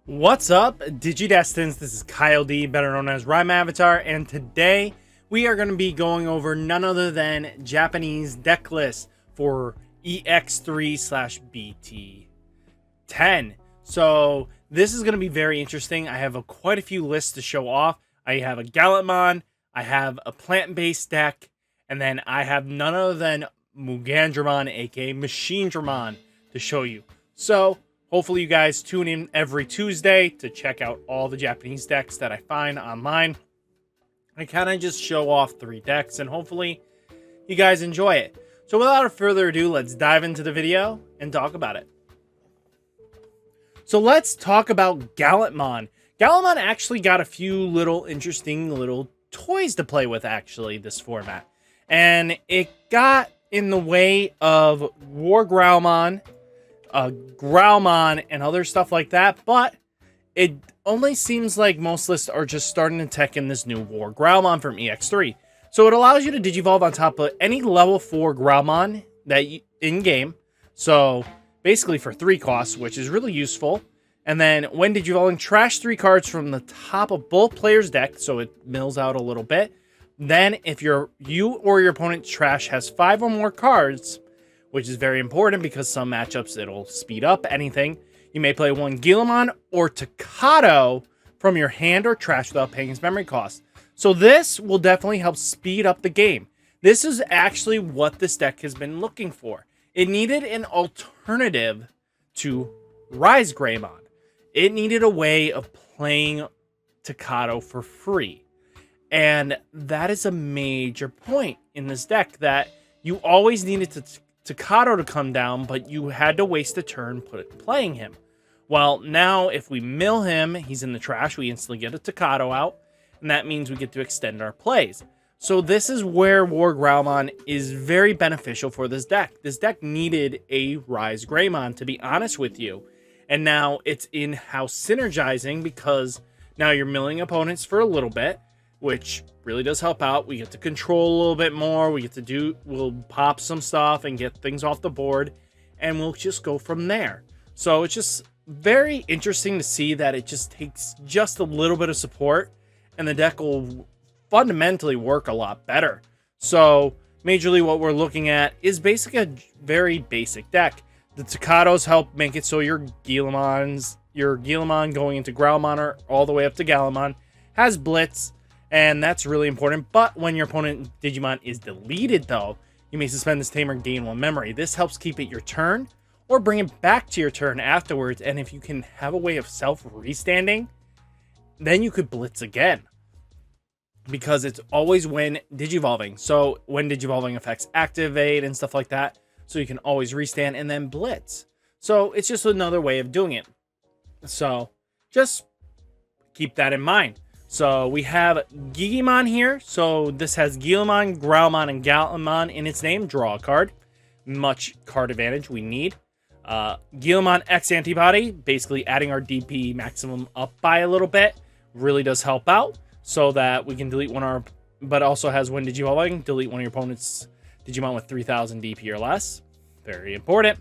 What's up, Digidestins? This is Kyle D, better known as RideMyAvatar, and today we are going to be going over none other than Japanese deck lists for EX-3/BT10. So this is going to be very interesting. I have quite a few lists to show off. I have a Gallantmon, I have a plant-based deck, and then I have none other than Machinedramon, aka Machinedramon, to show you. So hopefully you guys tune in every Tuesday to check out all the Japanese decks that I find online. I kind of just show off 3 decks, and hopefully you guys enjoy it. So without further ado, let's dive into the video and talk about it. So let's talk about Gallantmon. Gallantmon actually got a few little interesting little toys to play with, actually, this format. And it got in the way of War Growlmon, Growlmon, and other stuff like that, but it only seems like most lists are just starting to tech in this new War Growlmon from EX-3. So it allows you to Digivolve on top of any level 4 Growlmon that in-game. So basically for 3 costs, which is really useful. And then when Digivolving, trash 3 cards from the top of both players' deck, so it mills out a little bit. Then if you or your opponent's trash has 5 or more cards, which is very important because some matchups it'll speed up anything, you may play 1 Gallantmon or Takato from your hand or trash without paying its memory cost. So this will definitely help speed up the game. This is actually what this deck has been looking for. It needed an alternative to RideMyAvatar. It needed a way of playing Takato for free. And that is a major point in this deck, that you always needed Takato to come down, but you had to waste a turn playing him. Well, now if we mill him, he's in the trash, we instantly get a Takato out, and that means we get to extend our plays. So this is where War Growlmon is very beneficial for this deck. This deck needed a RideMyAvatar, to be honest with you. And now it's in-house synergizing, because now you're milling opponents for a little bit, which really does help out. We get to control a little bit more. We'll pop some stuff and get things off the board, and we'll just go from there. So it's just very interesting to see that it just takes just a little bit of support, and the deck will fundamentally work a lot better. So majorly what we're looking at is basically a very basic deck. The Takatos help make it so your Gallantmon going into Growlmon or all the way up to Gallantmon has Blitz, and that's really important. But when your opponent Digimon is deleted, though, you may suspend this tamer, gain 1 memory. This helps keep it your turn, or bring it back to your turn afterwards. And if you can have a way of self-restanding, then you could Blitz again, because it's always when Digivolving. So when Digivolving effects activate and stuff like that, so you can always restand and then Blitz. So it's just another way of doing it. So just keep that in mind. So we have Digimon here. So this has Gallantmon, Growlmon, and Gallantmon in its name. Draw a card. Much card advantage we need. Gallantmon X antibody, basically adding our DP maximum up by a little bit, really does help out, so that we can delete but also has when Digivolving, delete one of your opponent's Digimon with 3000 DP or less. Very important.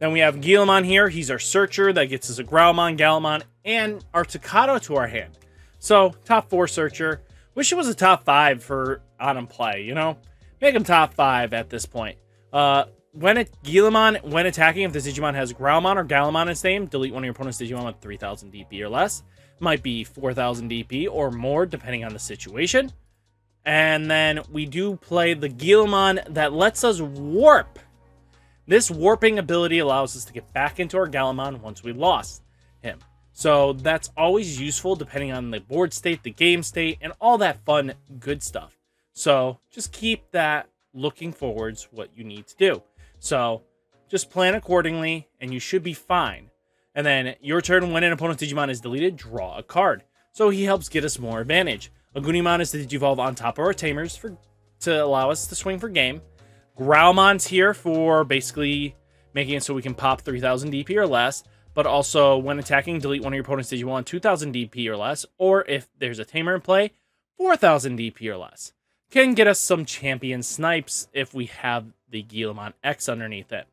Then we have Gallantmon here. He's our searcher that gets us a Growlmon, Gallantmon, and our Takato to our hand. So, top 4 searcher. Wish it was a top 5 for on play, you know? Make him top 5 at this point. When attacking, if this Digimon has Growlmon or Gallantmon in its name, delete one of your opponent's Digimon with 3000 DP or less. Might be 4000 DP or more, depending on the situation. And then we do play the Gallantmon that lets us warp. This warping ability allows us to get back into our Gallantmon once we lost him. So that's always useful depending on the board state, the game state, and all that fun, good stuff. So just keep that looking forwards what you need to do. So just plan accordingly, and you should be fine. And then your turn, when an opponent's Digimon is deleted, draw a card. So he helps get us more advantage. Agunimon is to Digivolve on top of our Tamers to allow us to swing for game. Growlmon's here for basically making it so we can pop 3000 DP or less, but also when attacking, delete one of your opponent's Digimon 2000 DP or less, or if there's a Tamer in play, 4000 DP or less. Can get us some champion snipes if we have the Gallantmon X underneath it.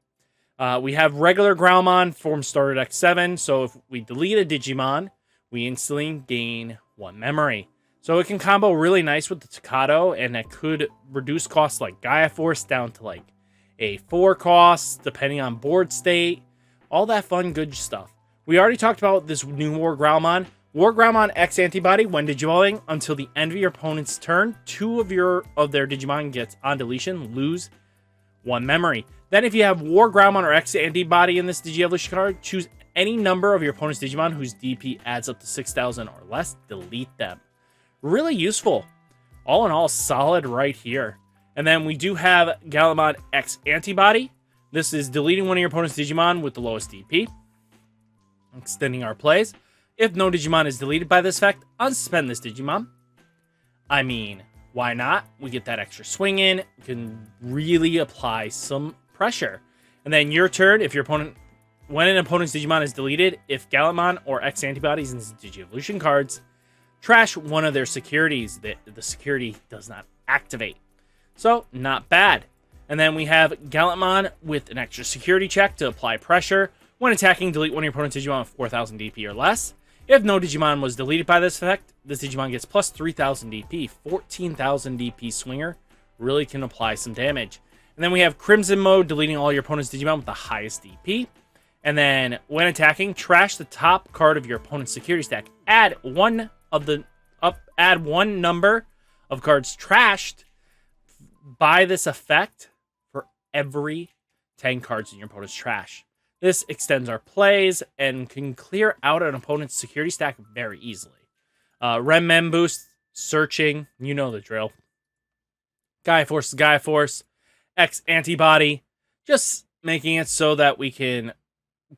We have regular Growlmon form started X7, so if we delete a Digimon, we instantly gain 1 memory. So it can combo really nice with the Takato, and that could reduce costs like Gaia Force down to like a 4 cost, depending on board state. All that fun, good stuff. We already talked about this new War Growlmon. War Growlmon X Antibody, when Digivolving until the end of your opponent's turn, 2 of their Digimon gets on deletion, lose 1 memory. Then if you have War Growlmon or X Antibody in this Digi-Evolution card, choose any number of your opponent's Digimon whose DP adds up to 6,000 or less, delete them. Really useful. All in all, solid right here. And then we do have Gallantmon X Antibody. This is deleting one of your opponent's Digimon with the lowest DP, extending our plays. If no Digimon is deleted by this effect, unsuspend this Digimon. I mean, why not? We get that extra swing in. We can really apply some pressure. And then your turn, if your opponent, when an opponent's Digimon is deleted, if Gallantmon or X Antibodies in Digi-Evolution cards trash one of their securities, the security does not activate. So, not bad. And then we have Gallantmon with an extra security check to apply pressure. When attacking, delete one of your opponent's Digimon with 4,000 DP or less. If no Digimon was deleted by this effect, this Digimon gets plus 3,000 DP. 14,000 DP swinger really can apply some damage. And then we have Crimson Mode, deleting all your opponent's Digimon with the highest DP. And then when attacking, trash the top card of your opponent's security stack. Add one number of cards trashed by this effect for every 10 cards in your opponent's trash. This extends our plays and can clear out an opponent's security stack very easily. Rem boost, searching, you know the drill. Gaia Force is Gaia Force. X Antibody, just making it so that we can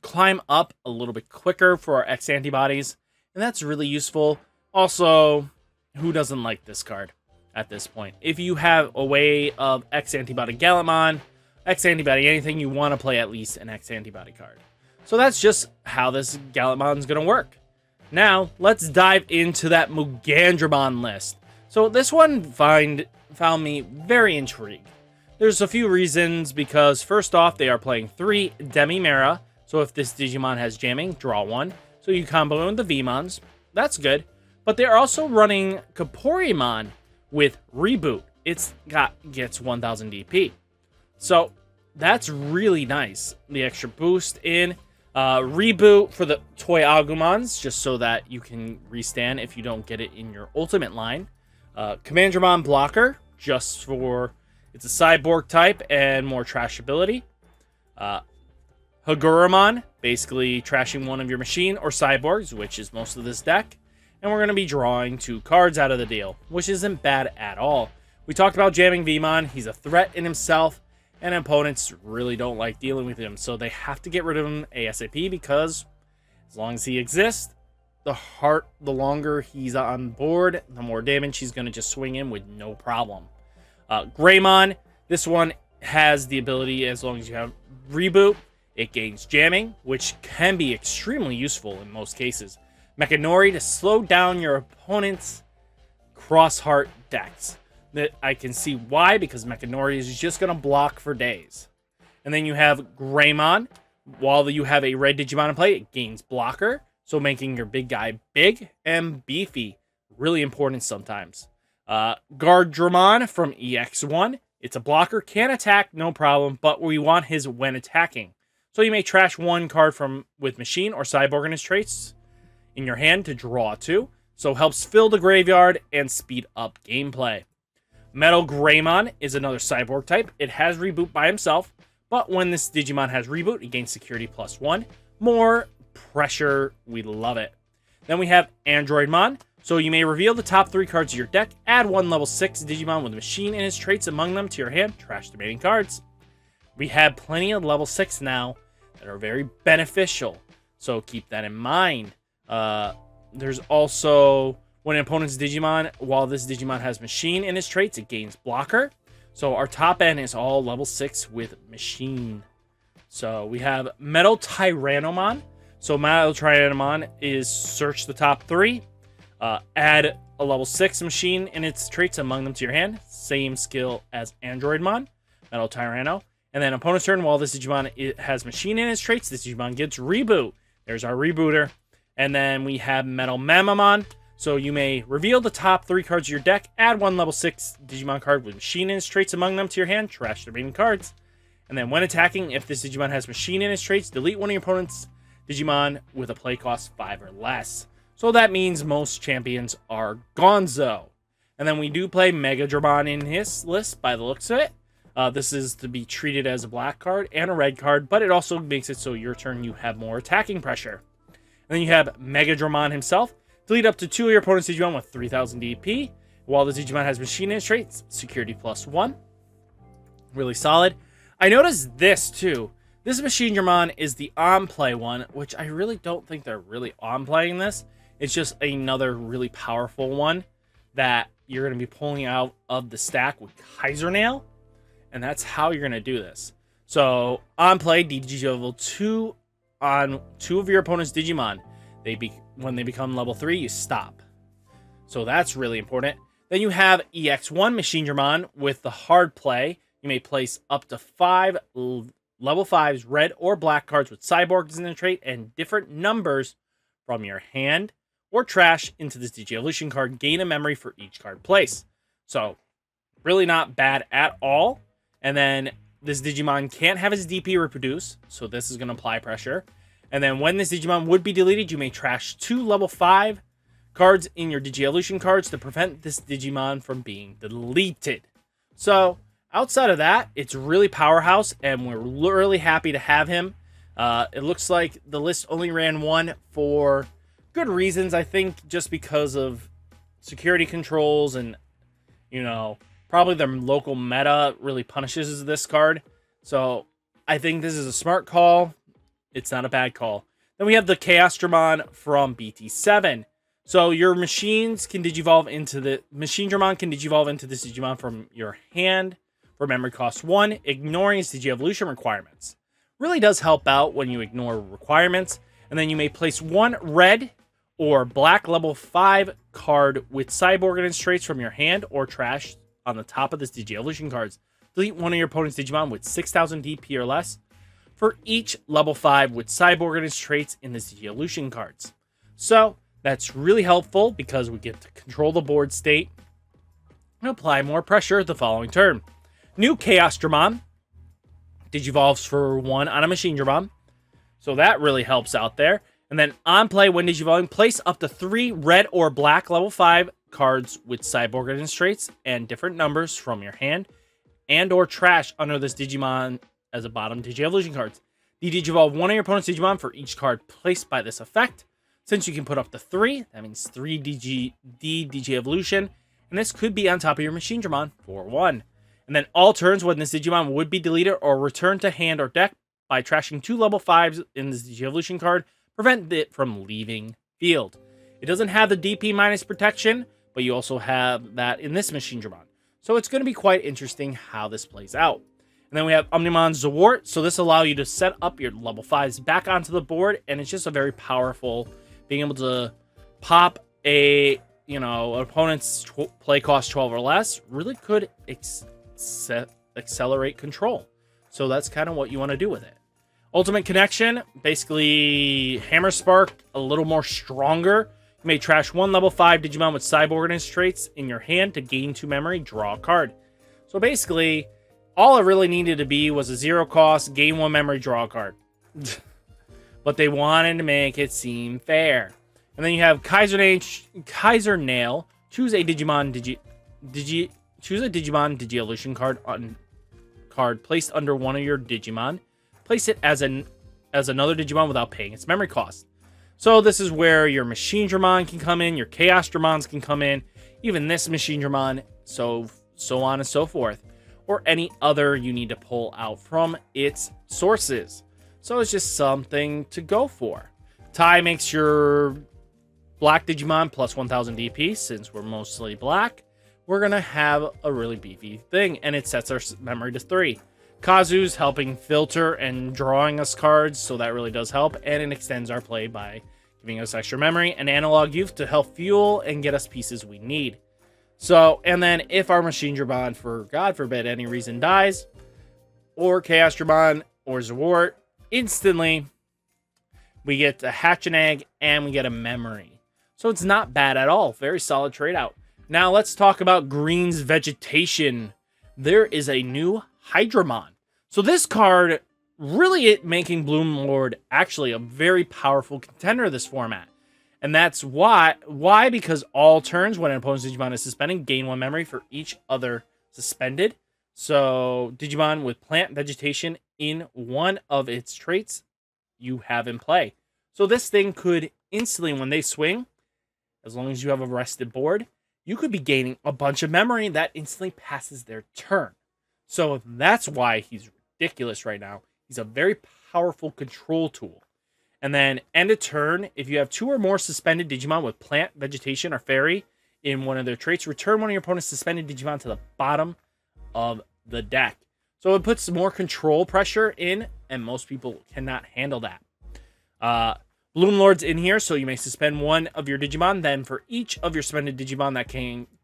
climb up a little bit quicker for our X Antibodies. And that's really useful. Also, who doesn't like this card at this point? If you have a way of X Antibody Gallantmon, X Antibody anything, you want to play at least an X Antibody card. So that's just how this Gallantmon's going to work. Now, let's dive into that Machinedramon list. So this one found me very intrigued. There's a few reasons, because first off, they are playing 3 Demi-Mera. So if this Digimon has jamming, draw 1. So you combo in the V-Mons. That's good. But they're also running Kaporimon with Reboot. Gets 1,000 DP. So that's really nice. The extra boost in Reboot for the Toy Agumons, just so that you can restand if you don't get it in your ultimate line. Commandramon Blocker, just for it's a cyborg type and more trashability. Hydramon, basically trashing one of your machine or cyborgs, which is most of this deck. And we're going to be drawing 2 cards out of the deal, which isn't bad at all. We talked about jamming Vmon. He's a threat in himself, and opponents really don't like dealing with him. So they have to get rid of him ASAP, because as long as he exists, the longer he's on board, the more damage he's going to just swing in with no problem. Greymon, this one has the ability, as long as you have Reboot, it gains jamming, which can be extremely useful in most cases. Mechanori to slow down your opponent's cross-heart decks. That I can see why, because Mechanori is just going to block for days. And then you have Greymon. While you have a red Digimon in play, it gains blocker, so making your big guy big and beefy. Really important sometimes. Hydramon from EX-1. It's a blocker, can attack, no problem, but we want his when attacking. So you may trash 1 card with Machine or Cyborg in his traits in your hand to draw 2. So helps fill the graveyard and speed up gameplay. Metal Greymon is another cyborg type. It has Reboot by himself, but when this Digimon has Reboot, it gains security +1. More pressure, we love it. Then we have Androidmon. So you may reveal the top 3 cards of your deck, add 1 level 6 Digimon with a machine and his traits among them to your hand, trash the remaining cards. We have plenty of level 6 now that are very beneficial, so keep that in mind. There's also, when an opponent's Digimon, while this Digimon has machine in his traits, it gains blocker. So our top end is all level 6 with machine. So we have Metal Tyrannomon. So Metal Tyrannomon is search the top 3. Add a level 6 machine and its traits among them to your hand. Same skill as Androidmon, Metal Tyranno. And then opponent's turn, while this Digimon has Machine in its traits, this Digimon gets Reboot. There's our Rebooter. And then we have Metal Mamamon. So you may reveal the top 3 cards of your deck, add 1 level 6 Digimon card with Machine in its traits among them to your hand, trash the remaining cards. And then when attacking, if this Digimon has Machine in its traits, delete one of your opponent's Digimon with a play cost 5 or less. So that means most champions are Gonzo. And then we do play Megadramon in his list by the looks of it. This is to be treated as a black card and a red card, but it also makes it so your turn you have more attacking pressure. And then you have Megadramon himself. Delete up to 2 of your opponent's Digimon with 3000 DP. While the Digimon has Machine in its traits, security +1. Really solid. I noticed this too. This Machinedramon is the on-play one, which I really don't think they're really on-playing this. It's just another really powerful one that you're going to be pulling out of the stack with Kaisernail. And that's how you're going to do this. So, on-play, DG level 2 on 2 of your opponent's Digimon. When they become level 3, you stop. So that's really important. Then you have EX-1 Machinedramon with the hard play. You may place up to 5 level 5s red or black cards with cyborgs in the trait and different numbers from your hand or trash into this Digi-Evolution card. Gain a memory for each card place. So really not bad at all. And then this Digimon can't have his DP reproduce, so this is going to apply pressure. And then when this Digimon would be deleted, you may trash 2 level 5 cards in your Digi-Evolution cards to prevent this Digimon from being deleted. So, outside of that, it's really powerhouse, and we're really happy to have him. It looks like the list only ran 1 for good reasons, I think, just because of security controls and, you know, probably their local meta really punishes this card. So, I think this is a smart call. It's not a bad call. Then we have the Chaosdramon from BT7. So your machines can digivolve into the Machinedramon can digivolve into this Digimon from your hand for memory cost 1, ignoring its Digi-Evolution requirements. Really does help out when you ignore requirements. And then you may place 1 red or black level 5 card with Cyborg and its traits from your hand or trash on the top of this Digi-Evolution cards. Delete one of your opponent's Digimon with 6000 DP or less for each level 5 with Cyborg and its traits in the Digi-Evolution cards. So, that's really helpful because we get to control the board state and apply more pressure the following turn. New Chaosdramon digivolves for 1 on a Machinedramon, so that really helps out there. And then on play, when digivolving, place up to 3 red or black level 5 cards with Cyborg and its traits and different numbers from your hand and or trash under this Digimon as a bottom Digi-Evolution cards. You digivolve 1 of your opponent's Digimon for each card placed by this effect. Since you can put up to 3, that means 3 Digi-Evolution, and this could be on top of your Machinedramon for 1. And then all turns when this Digimon would be deleted or returned to hand or deck by trashing 2 level 5s in this Digi-Evolution card, prevent it from leaving field. It doesn't have the DP minus protection, but you also have that in this Machinedramon. So it's going to be quite interesting how this plays out. And then we have Omnimon Zawart. So this allows you to set up your level 5s back onto the board. And it's just a very powerful, being able to pop a, opponent's play cost 12 or less really could accelerate control. So that's kind of what you want to do with it. Ultimate Connection, basically Hammer Spark, a little more stronger. You may trash 1 level 5 Digimon with Cyborg and its traits in your hand to gain 2 memory, draw a card. So basically, all it really needed to be was a 0 cost, gain 1 memory, draw a card. But they wanted to make it seem fair. And then you have Kaisernail. Choose a Digimon Digi-Evolution card placed under one of your Digimon. Place it as another Digimon without paying its memory cost. So this is where your Machinedramon can come in, your Chaosdramons can come in, even this Machinedramon, so on and so forth, or any other you need to pull out from its sources. So it's just something to go for. Tai makes your black Digimon plus 1000 DP. Since we're mostly black, we're going to have a really beefy thing, and it sets our memory to 3. Kazu's helping filter and drawing us cards, so that really does help, and it extends our play by giving us extra memory, and Analog Youth to help fuel and get us pieces we need. So, and then if our Machinedramon, for God forbid any reason, dies, or Chaosdramon or Zawart, instantly we get a hatch an egg and we get a memory. So it's not bad at all. Very solid trade out. Now let's talk about Green's vegetation. There is a new Hydramon. So this card, really it making Bloomlord actually a very powerful contender of this format. And that's why? Because all turns when an opponent's Digimon is suspended, gain 1 memory for each other suspended. So Digimon with plant vegetation in one of its traits you have in play. So this thing could instantly, when they swing, as long as you have a rested board, you could be gaining a bunch of memory that instantly passes their turn. So that's why he's ridiculous right now. He's a very powerful control tool. And then end of turn, if you have 2 or more suspended Digimon with plant, vegetation, or fairy in one of their traits, return one of your opponent's suspended Digimon to the bottom of the deck. So it puts more control pressure in, and most people cannot handle that. Bloomlord's in here, so you may suspend one of your Digimon. Then for each of your suspended Digimon that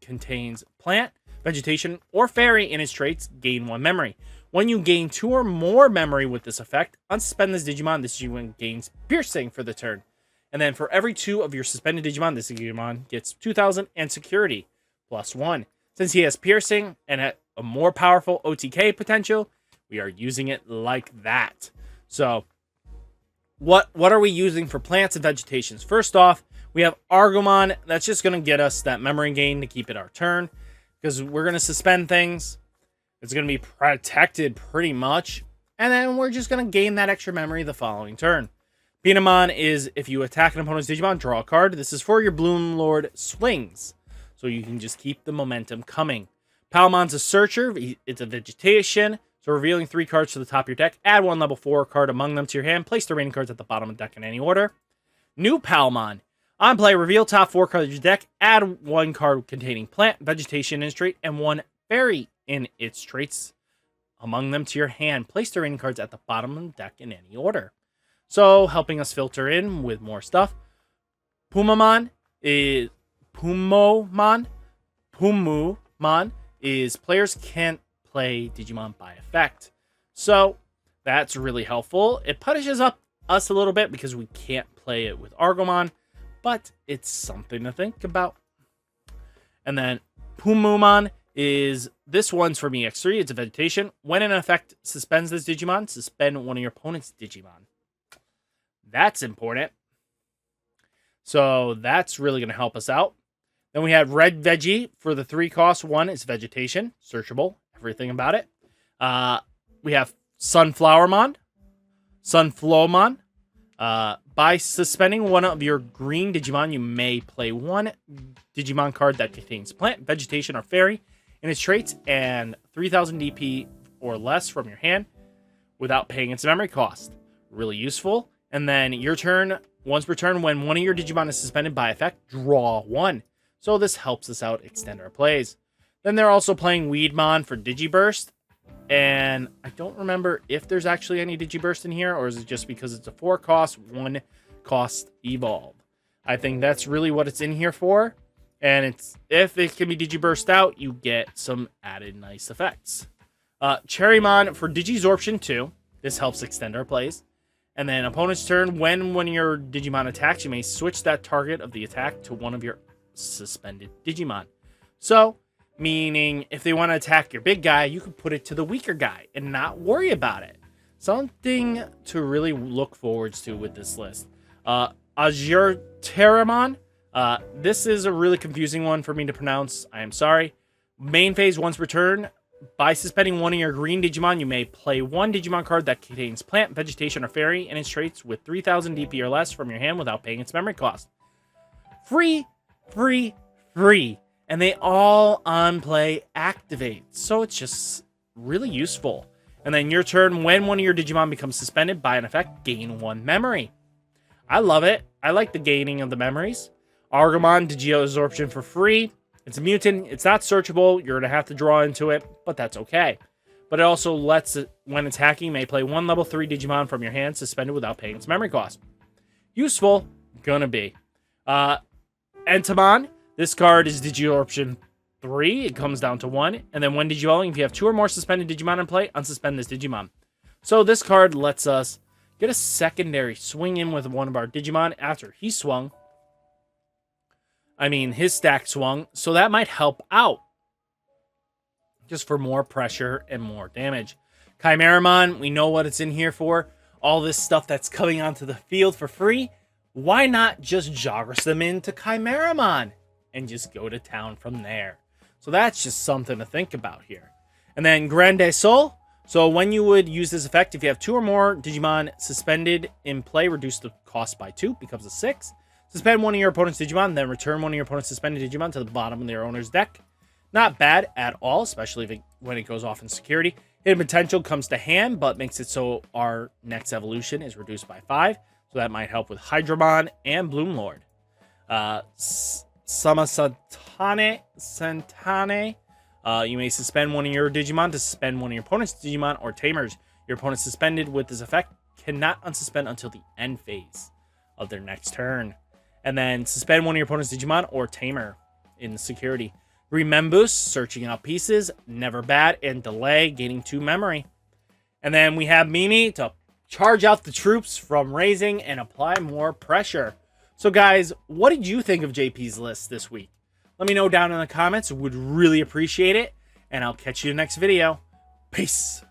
contains plant, vegetation, or fairy in its traits, gain 1 memory. When you gain 2 or more memory with this effect, unsuspend this Digimon gains piercing for the turn. And then for every 2 of your suspended Digimon, this Digimon gets 2,000 and security, +1. Since he has piercing and a more powerful OTK potential, we are using it like that. So what are we using for plants and vegetations? First off, we have Argomon. That's just going to get us that memory gain to keep it our turn, because we're going to suspend things. It's going to be protected pretty much. And then we're just going to gain that extra memory the following turn. Pinamon is if you attack an opponent's Digimon, draw a card. This is for your Bloomlord swings, so you can just keep the momentum coming. Palmon's a searcher. It's a vegetation. So revealing 3 cards to the top of your deck. Add 1 level 4 card among them to your hand. Place the remaining cards at the bottom of the deck in any order. New Palmon. On play, reveal top 4 cards of your deck. Add 1 card containing plant, vegetation in its trait, and 1 fairy in its traits among them to your hand. Place the remaining cards at the bottom of the deck in any order. So helping us filter in with more stuff. Pumomon is players can't play Digimon by effect. So that's really helpful. It punishes us a little bit because we can't play it with Argomon, but it's something to think about. And then Pumomon is, this one's from EX-3. It's a vegetation. When an effect suspends this Digimon, suspend one of your opponent's Digimon. That's important. So that's really going to help us out. Then we have Red Veggie for the 3 cost. 1 is vegetation, searchable, everything about it. We have Sunflowermon. By suspending one of your green Digimon, you may play 1 Digimon card that contains plant, vegetation, or fairy in its traits and 3,000 DP or less from your hand without paying its memory cost. Really useful. And then your turn, once per turn, when one of your Digimon is suspended by effect, draw 1. So this helps us out, extend our plays. Then they're also playing Weedmon for Digiburst. And I don't remember if there's actually any Digiburst in here, or is it just because it's a 4 cost, 1 cost evolve. I think that's really what it's in here for. And it's, if it can be Digiburst out, you get some added nice effects. Cherrymon for Digizorption 2. This helps extend our plays. And then opponent's turn, when one of your Digimon attacks, you may switch that target of the attack to one of your suspended Digimon. So, meaning if they want to attack your big guy, you can put it to the weaker guy and not worry about it. Something to really look forward to with this list. Hydramon. This is a really confusing one for me to pronounce. I am sorry. Main phase, once per turn. By suspending one of your green Digimon, you may play 1 Digimon card that contains plant, vegetation, or fairy in its traits with 3,000 DP or less from your hand without paying its memory cost. Free. And they all on play activate. So it's just really useful. And then your turn, when one of your Digimon becomes suspended by an effect, gain 1 memory. I love it. I like the gaining of the memories. Argomon, Digiabsorption for free. It's a mutant. It's not searchable. You're going to have to draw into it, but that's okay. But it also lets it, when attacking, you may play 1 level 3 Digimon from your hand, suspended without paying its memory cost. Useful. Gonna be. Entomon. This card is Digiorption 3, it comes down to 1. And then when Digivolving, if you have 2 or more suspended Digimon in play, unsuspend this Digimon. So this card lets us get a secondary swing in with one of our Digimon after he swung. I mean, his stack swung, so that might help out. Just for more pressure and more damage. Chimeramon, we know what it's in here for. All this stuff that's coming onto the field for free. Why not just Jagras them into Chimeramon and just go to town from there? So that's just something to think about here. And then Grande Sol. So when you would use this effect, if you have 2 or more Digimon suspended in play, reduce the cost by 2, becomes a 6. Suspend one of your opponent's Digimon, then return one of your opponent's suspended Digimon to the bottom of their owner's deck. Not bad at all, especially when it goes off in security. Hidden potential comes to hand, but makes it so our next evolution is reduced by 5. So that might help with Hydramon and Bloomlord. Santane. You may suspend one of your Digimon to suspend one of your opponent's Digimon or Tamers. Your opponent suspended with this effect cannot unsuspend until the end phase of their next turn. And then suspend one of your opponent's Digimon or Tamer in security. Remembus, searching out pieces, never bad, and delay, gaining 2 memory. And then we have Mimi to charge out the troops from raising and apply more pressure. So guys, what did you think of JP's list this week? Let me know down in the comments. Would really appreciate it. And I'll catch you in the next video. Peace.